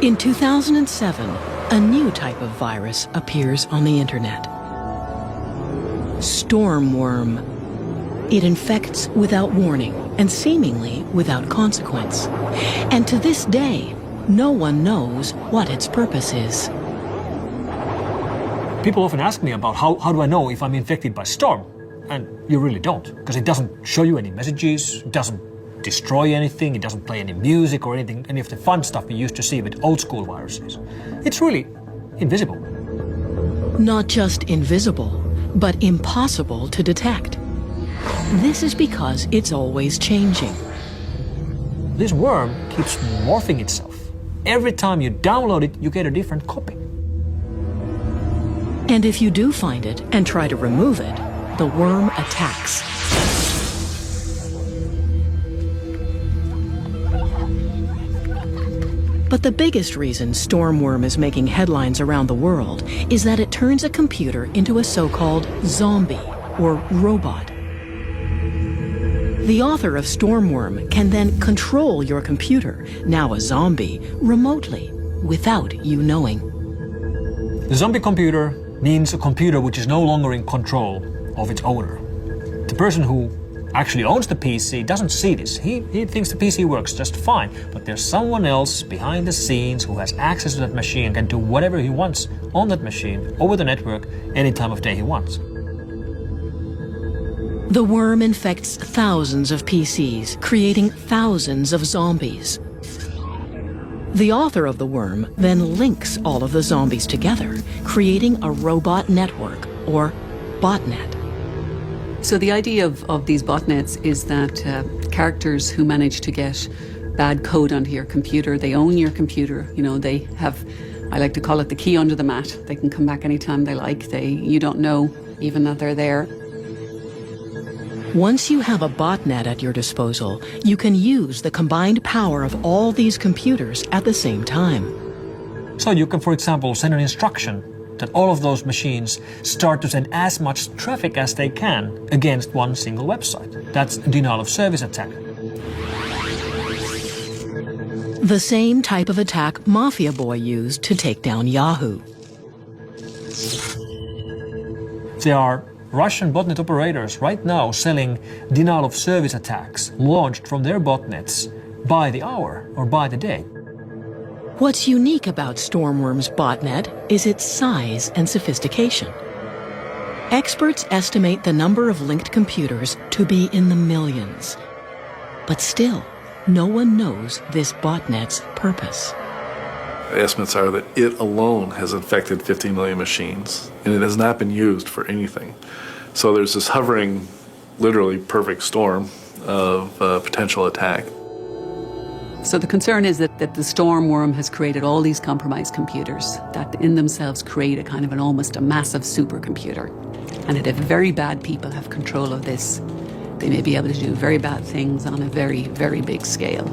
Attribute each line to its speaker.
Speaker 1: In 2007, a new type of virus appears on the internet. Stormworm. It infects without warning and seemingly without consequence. And to this day, no one knows what its purpose is.
Speaker 2: People often ask me about how do I know if I'm infected by storm? And you really don't, because it doesn't show you any messages, it doesn't destroy anything, it doesn't play any music or anything, any of the fun stuff we used to see with old school viruses. It's really invisible.
Speaker 1: Not just invisible, but impossible to detect. This is because it's always changing.
Speaker 2: This worm keeps morphing itself. Every time you download it, you get a different copy.
Speaker 1: And if you do find it and try to remove it, the worm attacks. But the biggest reason Stormworm is making headlines around the world is that it turns a computer into a so-called zombie or robot. The author of Stormworm can then control your computer, now a zombie, remotely, without you knowing.
Speaker 2: The zombie computer means a computer which is no longer in control of its owner. The person who actually owns the PC doesn't see this. He thinks the PC works just fine, but there's someone else behind the scenes who has access to that machine and can do whatever he wants on that machine, over the network, any time of day he wants.
Speaker 1: The worm infects thousands of PCs, creating thousands of zombies. The author of the worm then links all of the zombies together, creating a robot network, or botnet.
Speaker 3: So the idea of these botnets is that characters who manage to get bad code onto your computer, they own your computer, you know, they have, I like to call it the key under the mat. They can come back anytime they like. You don't know even that they're there.
Speaker 1: Once you have a botnet at your disposal, you can use the combined power of all these computers at the same time.
Speaker 2: So you can, for example, send an instruction that all of those machines start to send as much traffic as they can against one single website. That's a denial of service attack.
Speaker 1: The same type of attack Mafia Boy used to take down Yahoo.
Speaker 2: There are Russian botnet operators right now selling denial of service attacks launched from their botnets by the hour or by the day.
Speaker 1: What's unique about Stormworm's botnet is its size and sophistication. Experts estimate the number of linked computers to be in the millions. But still, no one knows this botnet's purpose.
Speaker 4: Estimates are that it alone has infected 50 million machines, and it has not been used for anything. So there's this hovering, literally perfect storm of potential attack.
Speaker 3: So the concern is that the Stormworm has created all these compromised computers that in themselves create a kind of almost a massive supercomputer. And that if very bad people have control of this, they may be able to do very bad things on a very, very big scale.